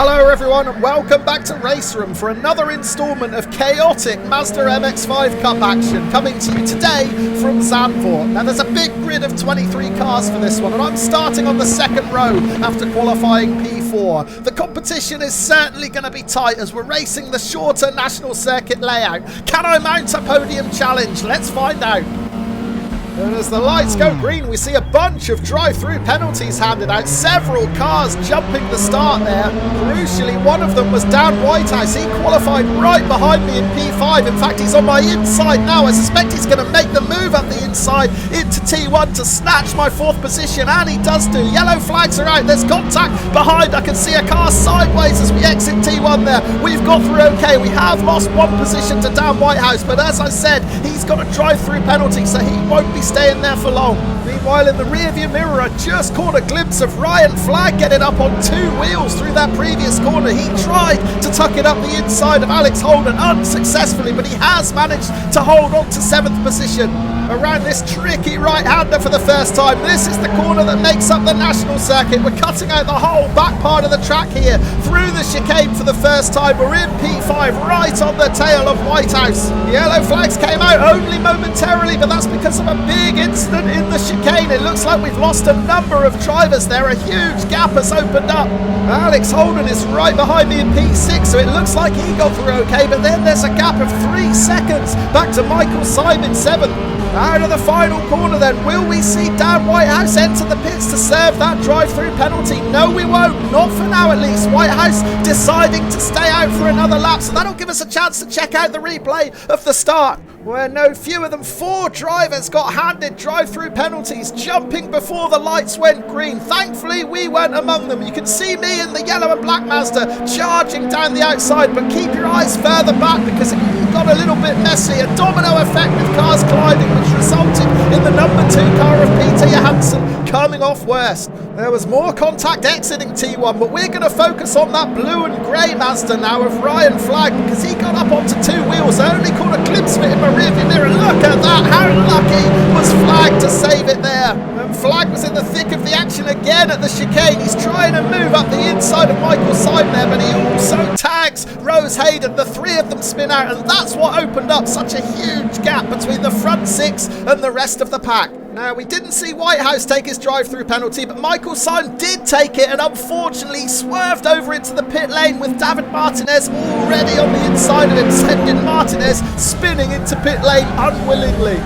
Hello everyone and welcome back to RaceRoom for another instalment of chaotic Mazda MX-5 Cup action coming to you today from Zandvoort. Now there's a big grid of 23 cars for this one and I'm starting on the second row after qualifying P4. The competition is certainly going to be tight as we're racing the shorter national circuit layout. Can I mount a podium challenge? Let's find out. And as the lights go green, we see a bunch of drive-through penalties handed out. Several cars jumping the start there. Crucially, one of them was Dan Whitehouse. He qualified right behind me in P5. In fact, he's on my inside now. I suspect he's going to make the move up the inside into T1 to snatch my fourth position, and he does do. Yellow flags are out. There's contact behind. I can see a car sideways as we exit T1 there. We've got through okay. We have lost one position to Dan Whitehouse, but as I said, he's got a drive-through penalty, so he won't be staying there for long. Meanwhile, in the rearview mirror, I just caught a glimpse of Ryan Flagg getting up on two wheels through that previous corner. He tried to tuck it up the inside of Alex Holden unsuccessfully, but he has managed to hold on to 7th position. Around this tricky right-hander for the first time. This is the corner that makes up the national circuit. We're cutting out the whole back part of the track here through the chicane for the first time. We're in P5 right on the tail of Whitehouse. The yellow flags came out only momentarily, but that's because of a big incident in the chicane. It looks like we've lost a number of drivers there. A huge gap has opened up. Alex Holden is right behind me in P6, so it looks like he got through okay, but then there's a gap of 3 seconds back to Michael Simon 7th. Out of the final corner then, will we see Dan Whitehouse enter the pits to serve that drive-through penalty? No, we won't. Not for now at least. Whitehouse deciding to stay out for another lap, so that'll give us a chance to check out the replay of the start, where no fewer than 4 drivers got handed drive-through penalties, jumping before the lights went green. Thankfully, we weren't among them. You can see me in the yellow and black Mazda charging down the outside, but keep your eyes further back because it all got a little bit messy. A domino effect with cars colliding, which resulted in the number 2 car of Peter Johansson coming off worst. There was more contact exiting T1, but we're going to focus on that blue and grey Mazda now of Ryan Flagg because he got up onto 2 wheels. I only caught a glimpse of it in my rearview mirror. Look at that! How lucky was Flagg to save it there? And Flagg was in the thick of the action again at the chicane. He's trying to move up the inside of Michael Simon there, but he also tags Rose Hayden. The 3 of them spin out, and that's what opened up such a huge gap between the front 6 and the rest of the pack. Now, we didn't see Whitehouse take his drive-through penalty, but Michael Simon did take it and unfortunately swerved over into the pit lane with David Martinez already on the inside of him, sending Martinez spinning into pit lane unwillingly.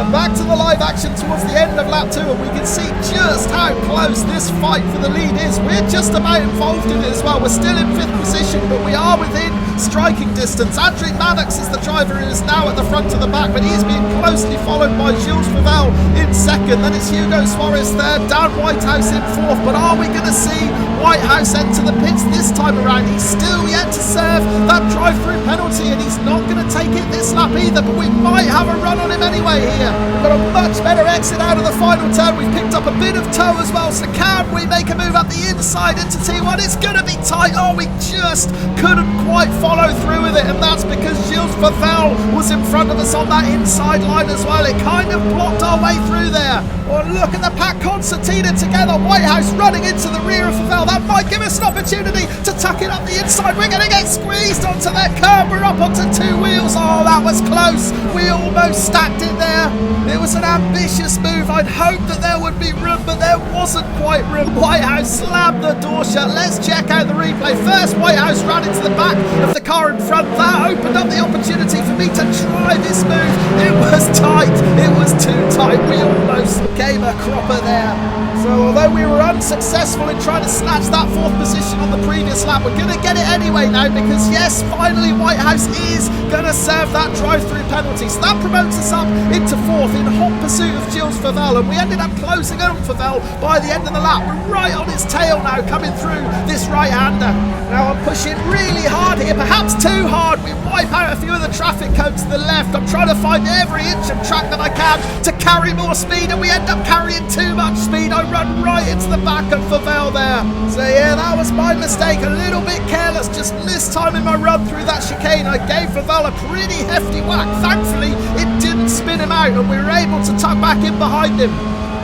Back to the live action towards the end of lap 2, and we can see just how close this fight for the lead is. We're just about involved in it as well. We're still in 5th position, but we are within striking distance. Andrew Maddox is the driver who is now at the front of the pack, but he's being closely followed by Gilles Favel in 2nd. Then it's Hugo Suarez 3rd, Dan Whitehouse in 4th. But are we going to see Whitehouse enter the pits this time around? He's still yet to serve that drive-through penalty, and he's not going to take it this lap either, but we might have a run on him anyway here. We've got a much better exit out of the final turn. We've picked up a bit of toe as well, so can we make a move up the inside into T1? It's going to be tight. Oh, we just couldn't quite follow through with it, and that's because Gilles Favel was in front of us on that inside line as well. It kind of blocked our way through there. Oh, look at the pack concertina together. Whitehouse running into the rear of Favel. That might give us an opportunity to tuck it up the inside. We're going to get squeezed onto that curb. We're up onto 2 wheels. Oh, that was close. We almost stacked it there. It was an ambitious move. I'd hoped that there would be room, but there wasn't quite room. Whitehouse slammed the door shut. Let's check out the replay. First, Whitehouse ran into the back of the car in front. That opened up the opportunity for me to try this move. It was tight. It was too tight. We almost gave a cropper there. So although we were unsuccessful in trying to snatch that 4th position on the previous lap, we're going to get it anyway now because yes, finally Whitehouse is going to serve that drive-through penalty. So that promotes us up into 4th in hot pursuit of Gilles Favel, and we ended up closing on Favel by the end of the lap. We're right on his tail now coming through this right-hander. Now I'm pushing really hard here, perhaps too hard. We wipe out a few of the traffic cones to the left. I'm trying to find every inch of track that I can to carry more speed, and we end up carrying too much speed. I run right into the back of Favel there. So yeah, that was my mistake. A little bit careless, just mistiming my run through that chicane. I gave Favel a pretty hefty whack. Thankfully, it didn't spin him out, and we were able to tuck back in behind him.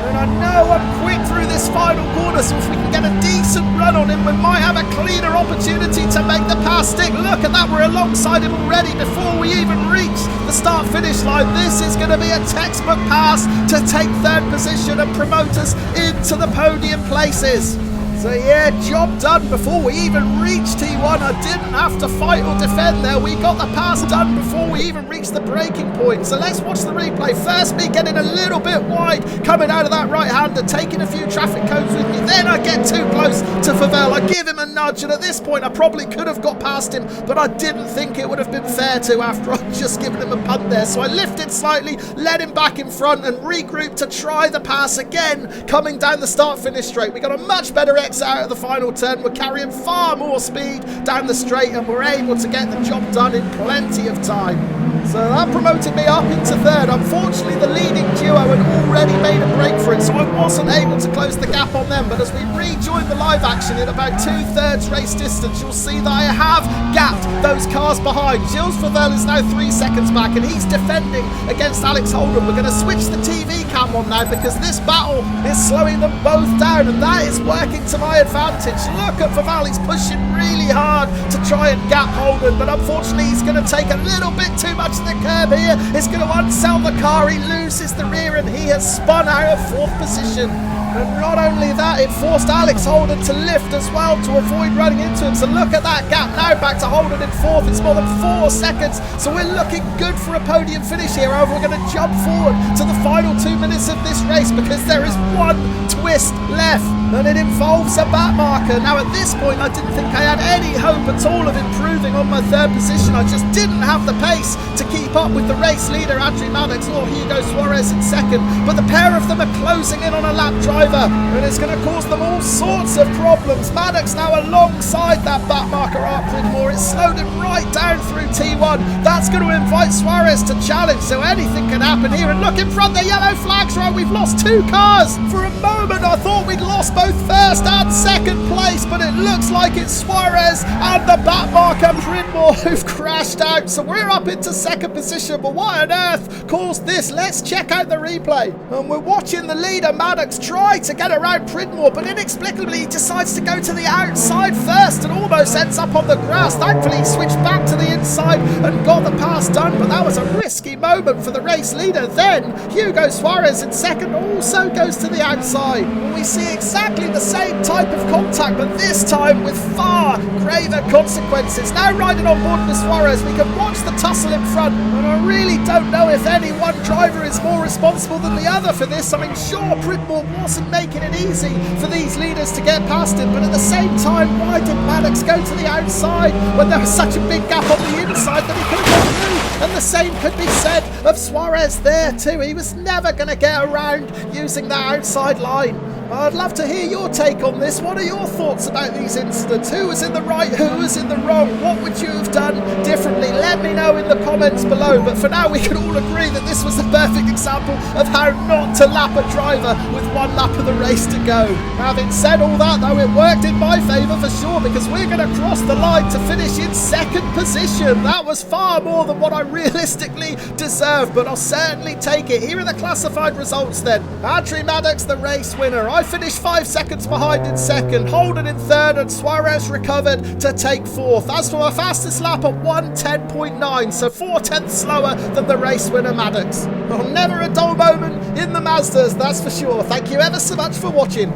And I know I'm quick through this final corner, so if we can get a decent run on him, we might have a cleaner opportunity to make the pass stick. Look at that, we're alongside him already before we even reach the start-finish line. This is going to be a textbook pass to take third position and promote us into the podium places. So yeah, job done before we even reached T1. I didn't have to fight or defend there. We got the pass done before we even reached the braking point. So let's watch the replay. First, me getting a little bit wide, coming out of that right-hander, taking a few traffic cones with me. Then I get too close to Favel. I give him a nudge, and at this point, I probably could have got past him, but I didn't think it would have been fair to after I'd just given him a punt there. So I lifted slightly, led him back in front, and regrouped to try the pass again, coming down the start-finish straight. We got a much better exit out of the final turn. We're carrying far more speed down the straight, and we're able to get the job done in plenty of time. So that promoted me up into third. Unfortunately, the leading duo had already made a break for it, so I wasn't able to close the gap on them. But as we rejoin the live action in about 2/3 race distance, you'll see that I have gapped those cars behind. Gilles Favel is now 3 seconds back, and he's defending against Alex Holden. We're going to switch the TV cam on now because this battle is slowing them both down, and that is working to my advantage. Look at Favel, he's pushing really hard to try and gap Holden, but unfortunately he's going to take a little bit too much of the curb here. It's going to unsell the car, he loses the rear, and he has spun out of 4th position. And not only that, it forced Alex Holden to lift as well to avoid running into him. So look at that gap now back to Holden in 4th. It's more than 4 seconds. So we're looking good for a podium finish here. However, we're going to jump forward to the final 2 minutes of this race because there is one twist left, and it involves a backmarker. Now at this point, I didn't think I had any hope at all of improving on my 3rd position. I just didn't have the pace to keep up with the race leader, Andrew Maddox, or Hugo Suarez in 2nd. But the pair of them are closing in on a lap driver, and it's going to cause them all sorts of problems. Maddox now alongside that backmarker Art Pridmore. It's slowed him right down through T1. That's going to invite Suarez to challenge, so anything can happen here. And look in front, the yellow flag's right. We've lost 2 cars. For a moment, I thought we'd lost both 1st and 2nd place, but it looks like it's Suarez and the backmarker Pridmore who've crashed out. So we're up into 2nd position, but what on earth caused this? Let's check out the replay. And we're watching the leader, Maddox, try to get around Pridmore, but inexplicably he decides to go to the outside first and almost ends up on the grass. Thankfully he switched back to the inside and got the pass done, but that was a risky moment for the race leader. Then Hugo Suarez in 2nd also goes to the outside. And we see exactly the same type of contact, but this time with far graver consequences. Now riding on board with Suarez, we can watch the tussle in front, and I really don't know if any one driver is more responsible than the other for this. I mean, sure, Pridmore wasn't making it easy for these leaders to get past him, but at the same time, why did Maddox go to the outside when there was such a big gap on the inside that he could have gone through? And the same could be said of Suarez there too. He was never going to get around using that outside line. I'd love to hear your take on this. What are your thoughts about these incidents? Who was in the right? Who was in the wrong? What would you have done differently? Let me know in the comments below. But for now, we can all agree that this was the perfect example of how not to lap a driver with 1 lap of the race to go. Having said all that, though, it worked in my favour for sure, because we're going to cross the line to finish in 2nd position. That was far more than what I realistically deserved, but I'll certainly take it. Here are the classified results then. Andrew Maddox, the race winner. I finished 5 seconds behind in 2nd, Holden in 3rd, and Suarez recovered to take 4th. As for my fastest lap at 1:10.9, so 4/10 slower than the race winner Maddox. Well, never a dull moment in the Mazdas, that's for sure. Thank you ever so much for watching.